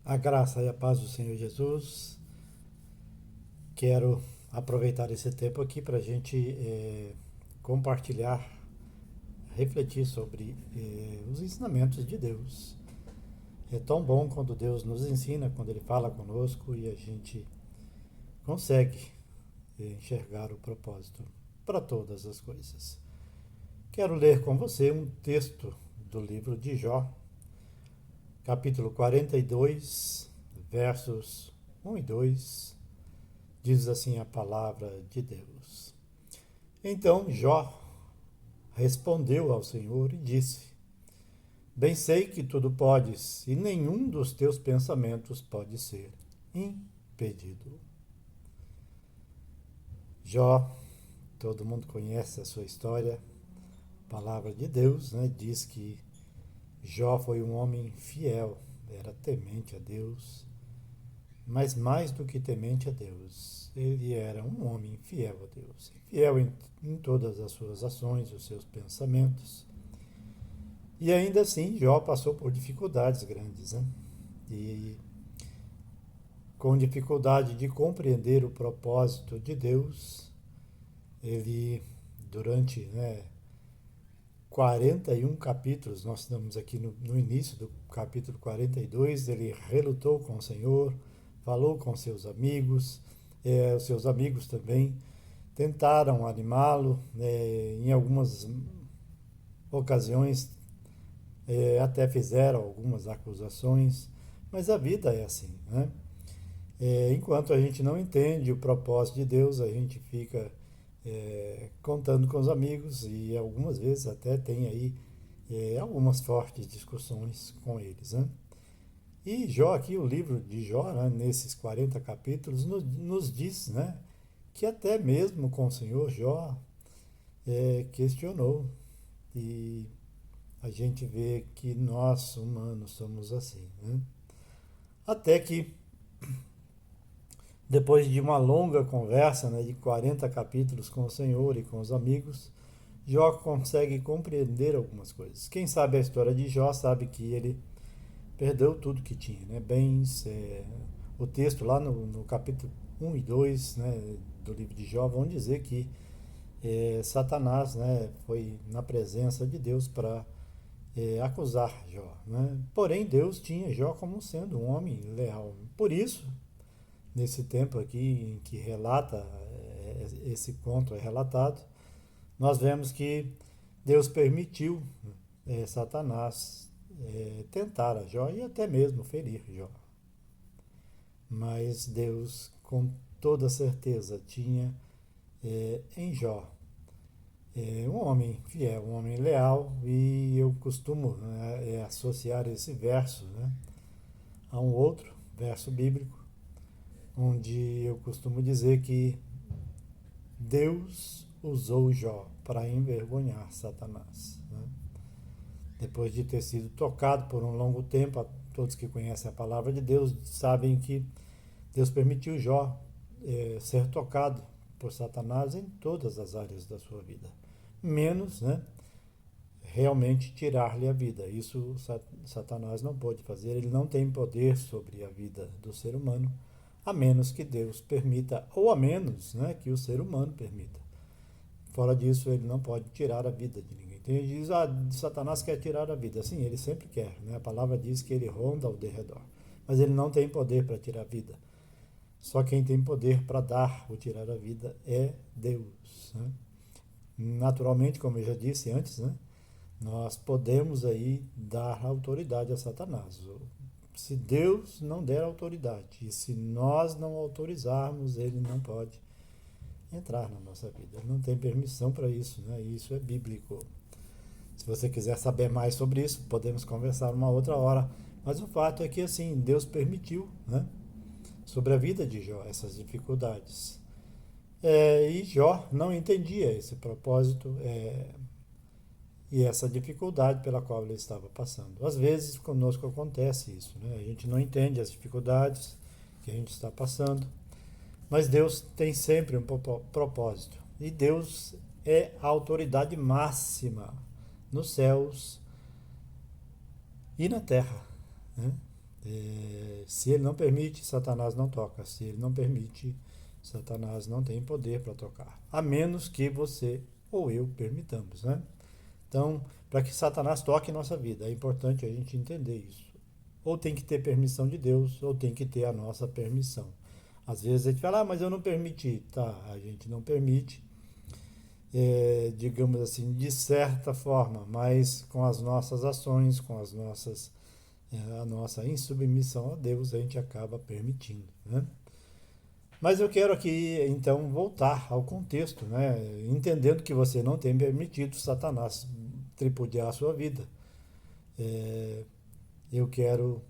A graça e a paz do Senhor Jesus. Quero aproveitar esse tempo aqui para a gente compartilhar, refletir sobre os ensinamentos de Deus. É tão bom quando Deus nos ensina, quando Ele fala conosco e a gente consegue enxergar o propósito para todas as coisas. Quero ler com você um texto do livro de Jó, capítulo 42, versos 1 e 2. Diz assim a palavra de Deus. Então Jó respondeu ao Senhor e disse: Bem sei que tudo podes, e nenhum dos teus pensamentos pode ser impedido. Jó, todo mundo conhece a sua história. A palavra de Deus, diz que Jó foi um homem fiel, era temente a Deus, mas mais do que temente a Deus, ele era um homem fiel a Deus, fiel em todas as suas ações, os seus pensamentos. E ainda assim, Jó passou por dificuldades grandes, E com dificuldade de compreender o propósito de Deus, ele, durante 41 capítulos, nós estamos aqui no início do capítulo 42, ele relutou com o Senhor, falou com seus amigos, os seus amigos também tentaram animá-lo, em algumas ocasiões até fizeram algumas acusações, mas a vida é assim, enquanto a gente não entende o propósito de Deus, a gente fica contando com os amigos e algumas vezes até tem aí algumas fortes discussões com eles, E Jó aqui, o livro de Jó, nesses 40 capítulos, nos diz, que até mesmo com o Senhor Jó questionou. E a gente vê que nós, humanos, somos assim, Até que, depois de uma longa conversa, de 40 capítulos com o Senhor e com os amigos, Jó consegue compreender algumas coisas. Quem sabe a história de Jó sabe que ele perdeu tudo que tinha, bens. O texto lá no capítulo 1 e 2, do livro de Jó vão dizer que Satanás, foi na presença de Deus para acusar Jó, Porém, Deus tinha Jó como sendo um homem leal. Por isso, nesse tempo aqui em que relata, esse conto é relatado, nós vemos que Deus permitiu Satanás tentar a Jó e até mesmo ferir Jó. Mas Deus, com toda certeza, tinha em Jó um homem fiel, um homem leal, e eu costumo associar esse verso a um outro verso bíblico, onde eu costumo dizer que Deus usou Jó para envergonhar Satanás. Depois de ter sido tocado por um longo tempo, todos que conhecem a palavra de Deus sabem que Deus permitiu Jó ser tocado por Satanás em todas as áreas da sua vida, menos, realmente tirar-lhe a vida. Isso Satanás não pode fazer, ele não tem poder sobre a vida do ser humano, a menos que Deus permita, ou a menos que o ser humano permita. Fora disso, ele não pode tirar a vida de ninguém. Tem gente que diz, Satanás quer tirar a vida. Sim, ele sempre quer, A palavra diz que ele ronda ao derredor. Mas ele não tem poder para tirar a vida. Só quem tem poder para dar ou tirar a vida é Deus. Naturalmente, como eu já disse antes, nós podemos aí dar autoridade a Satanás. Se Deus não der autoridade e se nós não autorizarmos, ele não pode entrar na nossa vida. Ele não tem permissão para isso, Isso é bíblico. Se você quiser saber mais sobre isso, podemos conversar uma outra hora. Mas o fato é que assim, Deus permitiu, sobre a vida de Jó essas dificuldades. E Jó não entendia esse propósito e essa dificuldade pela qual ele estava passando. Às vezes conosco acontece isso, A gente não entende as dificuldades que a gente está passando, mas Deus tem sempre um propósito. E Deus é a autoridade máxima nos céus e na terra. Se ele não permite, Satanás não toca. Se ele não permite, Satanás não tem poder para tocar. A menos que você ou eu permitamos, né? Então, para que Satanás toque em nossa vida, é importante a gente entender isso. Ou tem que ter permissão de Deus, ou tem que ter a nossa permissão. Às vezes a gente fala, mas eu não permiti. Tá, a gente não permite, digamos assim, de certa forma, mas com as nossas ações, com a nossa insubmissão a Deus, a gente acaba permitindo, né? Mas eu quero aqui, então, voltar ao contexto, né? Entendendo que você não tem permitido Satanás tripudiar a sua vida. É, eu quero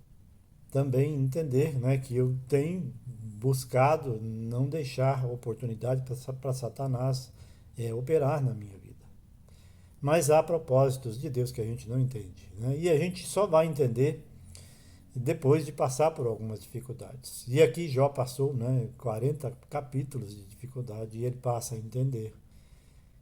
também entender, né, que eu tenho buscado não deixar oportunidade para Satanás operar na minha vida. Mas há propósitos de Deus que a gente não entende, né? E a gente só vai entender depois de passar por algumas dificuldades. E aqui Jó passou, né, 40 capítulos de dificuldade e ele passa a entender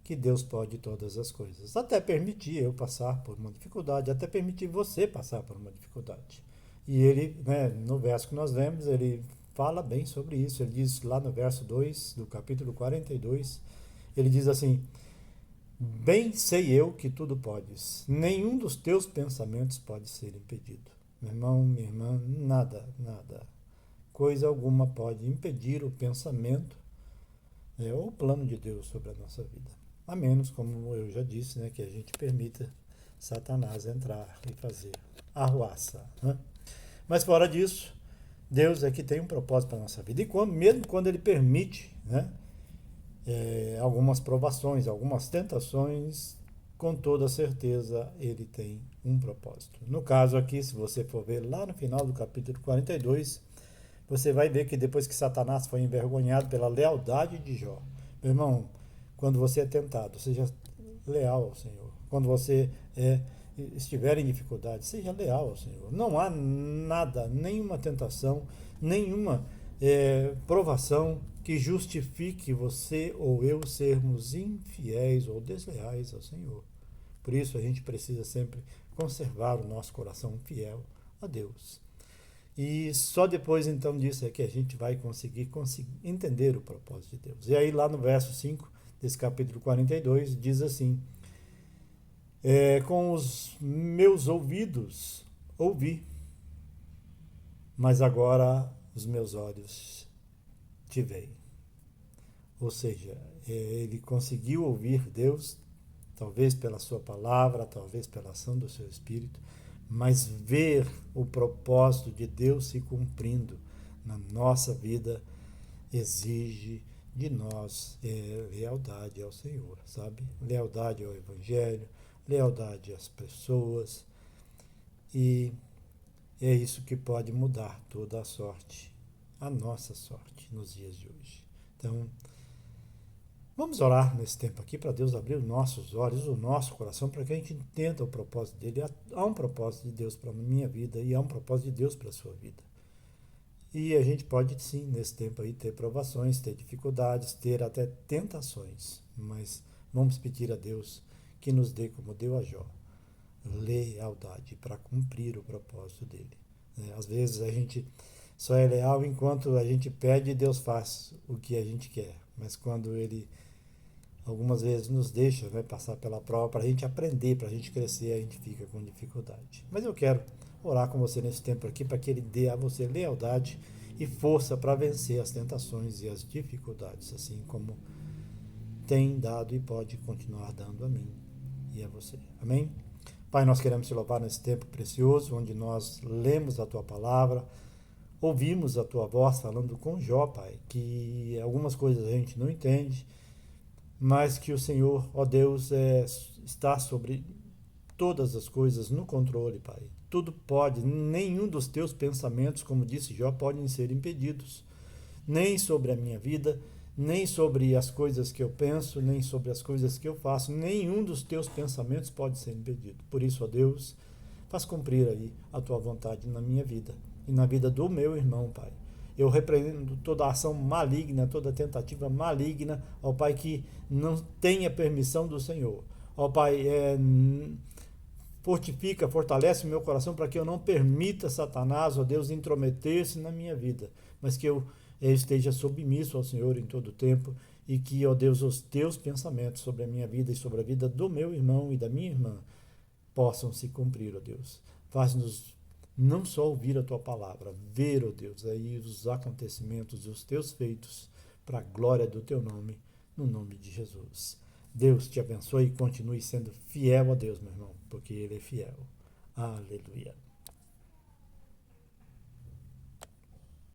que Deus pode todas as coisas. Até permitir eu passar por uma dificuldade, até permitir você passar por uma dificuldade. E ele, né, no verso que nós lemos, ele fala bem sobre isso. Ele diz lá no verso 2 do capítulo 42, ele diz assim: bem sei eu que tudo podes, nenhum dos teus pensamentos pode ser impedido. Meu irmão, minha irmã, nada, coisa alguma pode impedir o pensamento ou o plano de Deus sobre a nossa vida. A menos, como eu já disse, né, que a gente permita Satanás entrar e fazer arruaça, né? Mas fora disso, Deus é que tem um propósito para a nossa vida. E mesmo quando Ele permite, né, algumas provações, algumas tentações, com toda certeza Ele tem um propósito. No caso aqui, se você for ver lá no final do capítulo 42, você vai ver que depois que Satanás foi envergonhado pela lealdade de Jó. Meu irmão, quando você é tentado, seja leal ao Senhor. Quando você estiver em dificuldade, seja leal ao Senhor. Não há nada, nenhuma tentação, nenhuma provação que justifique você ou eu sermos infiéis ou desleais ao Senhor. Por isso a gente precisa sempre conservar o nosso coração fiel a Deus. E só depois então disso é que a gente vai conseguir entender o propósito de Deus. E aí lá no verso 5 desse capítulo 42 diz assim: com os meus ouvidos ouvi, mas agora os meus olhos te veem. Ou seja, ele conseguiu ouvir Deus, talvez pela sua palavra, talvez pela ação do seu Espírito, mas ver o propósito de Deus se cumprindo na nossa vida exige de nós lealdade ao Senhor, sabe? Lealdade ao Evangelho, lealdade às pessoas, e é isso que pode mudar toda a sorte, a nossa sorte nos dias de hoje. Então, vamos orar nesse tempo aqui para Deus abrir os nossos olhos, o nosso coração, para que a gente entenda o propósito dele. Há um propósito de Deus para a minha vida e há um propósito de Deus para a sua vida. E a gente pode sim, nesse tempo aí, ter provações, ter dificuldades, ter até tentações, mas vamos pedir a Deus que nos dê, como deu a Jó, lealdade para cumprir o propósito dele. Às vezes a gente só é leal enquanto a gente pede e Deus faz o que a gente quer, mas quando ele algumas vezes nos deixa, né, passar pela prova para a gente aprender, para a gente crescer, a gente fica com dificuldade. Mas eu quero orar com você nesse tempo aqui para que Ele dê a você lealdade e força para vencer as tentações e as dificuldades, assim como tem dado e pode continuar dando a mim e a você. Amém? Pai, nós queremos te louvar nesse tempo precioso, onde nós lemos a Tua palavra, ouvimos a Tua voz falando com Jó, Pai, que algumas coisas a gente não entende, mas que o Senhor, ó Deus, está sobre todas as coisas no controle, Pai. Tudo pode, nenhum dos teus pensamentos, como disse Jó, podem ser impedidos. Nem sobre a minha vida, nem sobre as coisas que eu penso, nem sobre as coisas que eu faço. Nenhum dos teus pensamentos pode ser impedido. Por isso, ó Deus, faz cumprir aí a tua vontade na minha vida e na vida do meu irmão, Pai. Eu repreendo toda ação maligna, toda tentativa maligna, ó Pai, que não tenha permissão do Senhor. Ó Pai, Fortifica, fortalece o meu coração para que eu não permita Satanás, ó Deus, intrometer-se na minha vida, mas que eu esteja submisso ao Senhor em todo o tempo e que, ó Deus, os teus pensamentos sobre a minha vida e sobre a vida do meu irmão e da minha irmã possam se cumprir, ó Deus. Faz-nos não só ouvir a tua palavra, ver, ó Deus, aí os acontecimentos e os teus feitos para a glória do teu nome, no nome de Jesus. Deus te abençoe e continue sendo fiel a Deus, meu irmão, porque Ele é fiel. Aleluia.